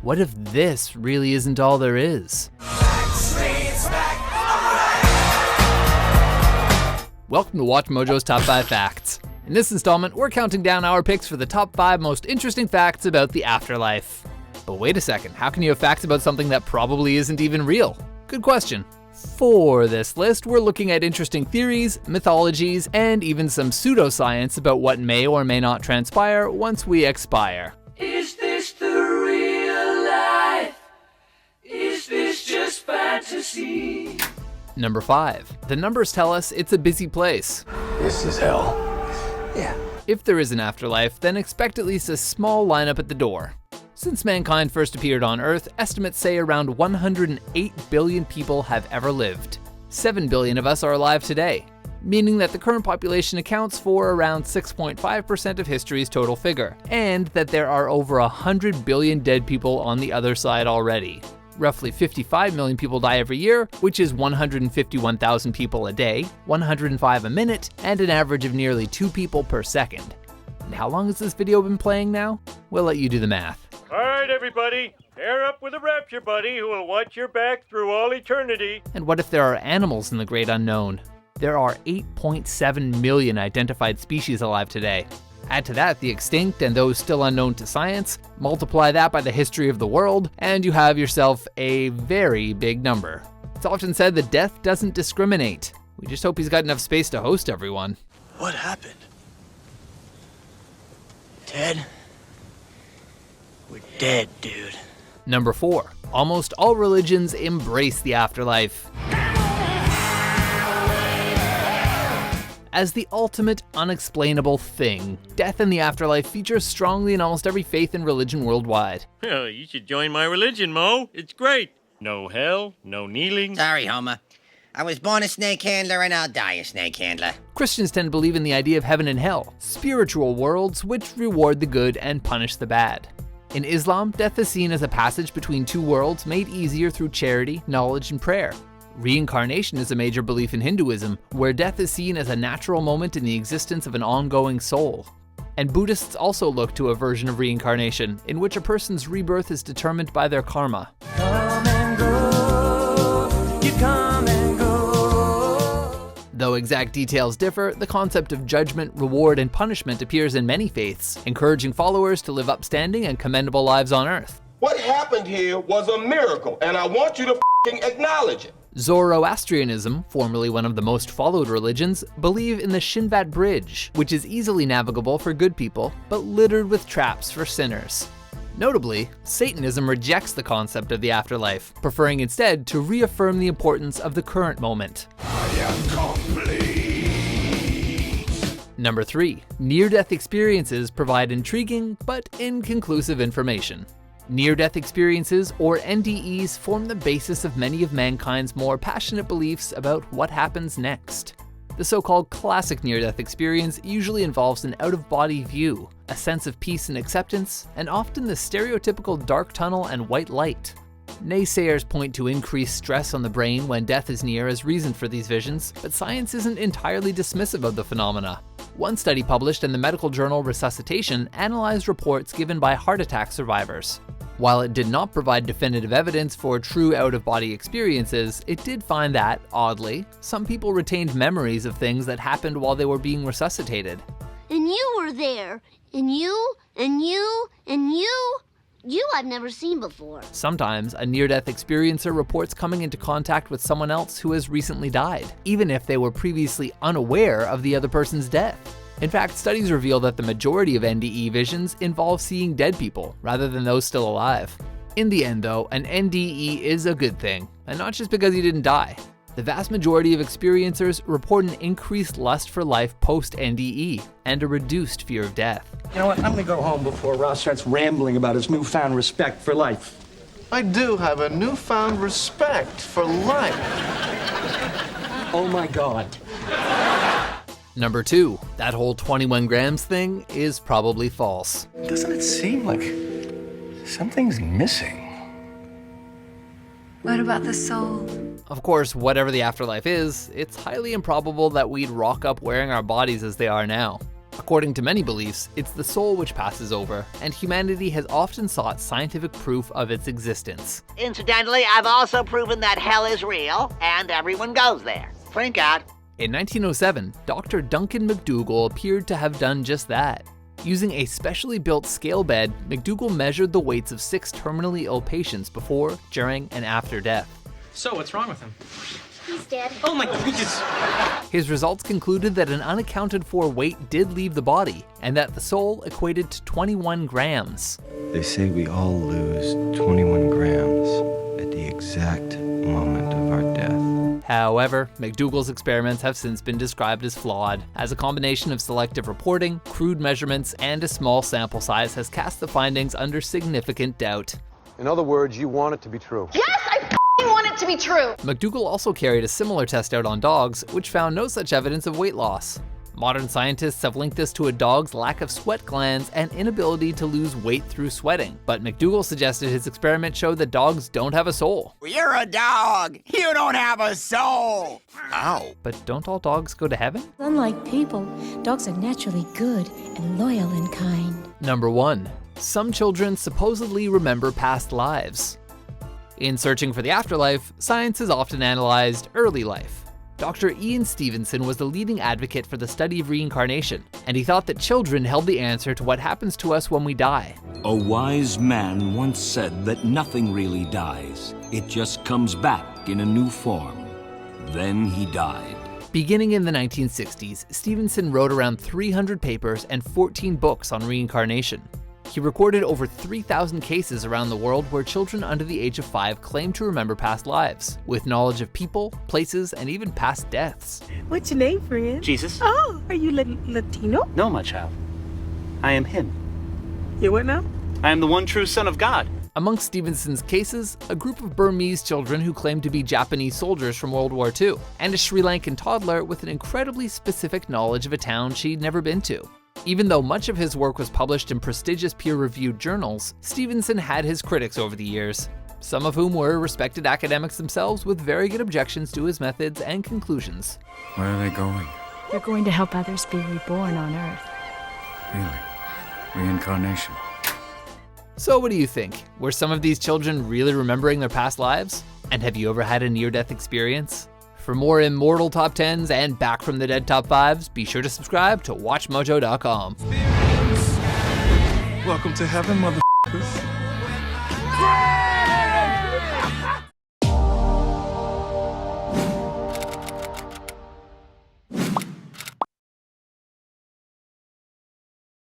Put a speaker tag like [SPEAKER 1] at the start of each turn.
[SPEAKER 1] What if this really isn't all there is? Welcome to WatchMojo's Top 5 Facts. In this installment, we're counting down our picks for the top 5 most interesting facts about the afterlife. But wait a second, how can you have facts about something that probably isn't even real? Good question. For this list, we're looking at interesting theories, mythologies, and even some pseudoscience about what may or may not transpire once we expire.
[SPEAKER 2] Is this the real life? Is this just fantasy?
[SPEAKER 1] Number 5. The numbers tell us it's a busy place.
[SPEAKER 3] This is hell.
[SPEAKER 1] Yeah. If there is an afterlife, then expect at least a small lineup at the door. Since mankind first appeared on Earth, estimates say around 108 billion people have ever lived. 7 billion of us are alive today, meaning that the current population accounts for around 6.5% of history's total figure, and that there are over 100 billion dead people on the other side already. Roughly 55 million people die every year, which is 151,000 people a day, 105 a minute, and an average of nearly 2 people per second. And how long has this video been playing now? We'll let you do the math.
[SPEAKER 4] All right, everybody, pair up with a rapture buddy who will watch your back through all eternity.
[SPEAKER 1] And what if there are animals in the great unknown? There are 8.7 million identified species alive today. Add to that the extinct and those still unknown to science, multiply that by the history of the world, and you have yourself a very big number. It's often said that death doesn't discriminate. We just hope he's got enough space to host everyone.
[SPEAKER 3] What happened? Ted? We're dead, dude.
[SPEAKER 1] Number 4. Almost all religions embrace the afterlife. As the ultimate unexplainable thing, death and the afterlife features strongly in almost every faith and religion worldwide.
[SPEAKER 4] Oh, you should join my religion, Mo. It's great. No hell, no kneeling.
[SPEAKER 5] Sorry, Homer. I was born a snake handler and I'll die a snake handler.
[SPEAKER 1] Christians tend to believe in the idea of heaven and hell, spiritual worlds which reward the good and punish the bad. In Islam, death is seen as a passage between two worlds made easier through charity, knowledge, and prayer. Reincarnation is a major belief in Hinduism, where death is seen as a natural moment in the existence of an ongoing soul. And Buddhists also look to a version of reincarnation, in which a person's rebirth is determined by their karma.
[SPEAKER 2] Come and go, you come and go.
[SPEAKER 1] Though exact details differ, the concept of judgment, reward, and punishment appears in many faiths, encouraging followers to live upstanding and commendable lives on Earth.
[SPEAKER 6] What happened here was a miracle, and I want you to acknowledge it.
[SPEAKER 1] Zoroastrianism, formerly one of the most followed religions, believe in the Shinvat Bridge, which is easily navigable for good people, but littered with traps for sinners. Notably, Satanism rejects the concept of the afterlife, preferring instead to reaffirm the importance of the current moment.
[SPEAKER 3] I am complete.
[SPEAKER 1] Number 3. Near-death experiences provide intriguing but inconclusive information. Near-death experiences, or NDEs, form the basis of many of mankind's more passionate beliefs about what happens next. The so-called classic near-death experience usually involves an out-of-body view, a sense of peace and acceptance, and often the stereotypical dark tunnel and white light. Naysayers point to increased stress on the brain when death is near as reason for these visions, but science isn't entirely dismissive of the phenomena. One study published in the medical journal Resuscitation analyzed reports given by heart attack survivors. While it did not provide definitive evidence for true out-of-body experiences, it did find that, oddly, some people retained memories of things that happened while they were being resuscitated.
[SPEAKER 7] And you were there. And you, and you, and you. You I've never seen before.
[SPEAKER 1] Sometimes, a near-death experiencer reports coming into contact with someone else who has recently died, even if they were previously unaware of the other person's death. In fact, studies reveal that the majority of NDE visions involve seeing dead people, rather than those still alive. In the end though, an NDE is a good thing, and not just because you didn't die. The vast majority of experiencers report an increased lust for life post-NDE, and a reduced fear of death.
[SPEAKER 8] You know what, I'm gonna go home before Ross starts rambling about his newfound respect for life.
[SPEAKER 9] I do have a newfound respect for life.
[SPEAKER 8] Oh my God.
[SPEAKER 1] Number 2, that whole 21 grams thing is probably false.
[SPEAKER 3] Doesn't it seem like something's missing?
[SPEAKER 10] What about the soul?
[SPEAKER 1] Of course, whatever the afterlife is, it's highly improbable that we'd rock up wearing our bodies as they are now. According to many beliefs, it's the soul which passes over, and humanity has often sought scientific proof of its existence.
[SPEAKER 10] Incidentally, I've also proven that hell is real, and everyone goes there. Thank God.
[SPEAKER 1] In 1907, Dr. Duncan McDougall appeared to have done just that. Using a specially built scale bed, McDougall measured the weights of 6 terminally ill patients before, during, and after death.
[SPEAKER 11] So, what's wrong with him?
[SPEAKER 7] He's dead.
[SPEAKER 11] Oh my goodness!
[SPEAKER 1] His results concluded that an unaccounted for weight did leave the body, and that the soul equated to 21 grams.
[SPEAKER 3] They say we all lose 21 grams at the exact moment of our death.
[SPEAKER 1] However, McDougall's experiments have since been described as flawed, as a combination of selective reporting, crude measurements, and a small sample size has cast the findings under significant doubt.
[SPEAKER 12] In other words, you want it to be true.
[SPEAKER 13] Yes, I want it to be true!
[SPEAKER 1] McDougall also carried a similar test out on dogs, which found no such evidence of weight loss. Modern scientists have linked this to a dog's lack of sweat glands and inability to lose weight through sweating, but McDougall suggested his experiment showed that dogs don't have a soul.
[SPEAKER 5] You're a dog. You don't have a soul. Ow.
[SPEAKER 1] But don't all dogs go to heaven?
[SPEAKER 14] Unlike people, dogs are naturally good and loyal and kind.
[SPEAKER 1] Number 1. Some children supposedly remember past lives. In searching for the afterlife, science has often analyzed early life. Dr. Ian Stevenson was the leading advocate for the study of reincarnation, and he thought that children held the answer to what happens to us when we die.
[SPEAKER 15] A wise man once said that nothing really dies. It just comes back in a new form. Then he died.
[SPEAKER 1] Beginning in the 1960s, Stevenson wrote around 300 papers and 14 books on reincarnation. He recorded over 3,000 cases around the world where children under the age of 5 claimed to remember past lives, with knowledge of people, places, and even past deaths.
[SPEAKER 16] What's your name, friend?
[SPEAKER 11] Jesus.
[SPEAKER 16] Oh, are you Latino?
[SPEAKER 11] No, my child. I am him.
[SPEAKER 16] You what now?
[SPEAKER 11] I am the one true Son of God.
[SPEAKER 1] Amongst Stevenson's cases, a group of Burmese children who claimed to be Japanese soldiers from World War II, and a Sri Lankan toddler with an incredibly specific knowledge of a town she'd never been to. Even though much of his work was published in prestigious peer-reviewed journals, Stevenson had his critics over the years, some of whom were respected academics themselves with very good objections to his methods and conclusions.
[SPEAKER 17] Where are they going?
[SPEAKER 14] They're going to help others be reborn on Earth.
[SPEAKER 17] Really? Reincarnation?
[SPEAKER 1] So what do you think? Were some of these children really remembering their past lives? And have you ever had a near-death experience? For more immortal top 10s and back from the dead top 5s, be sure to subscribe to WatchMojo.com.
[SPEAKER 9] Welcome to heaven, motherfuckers.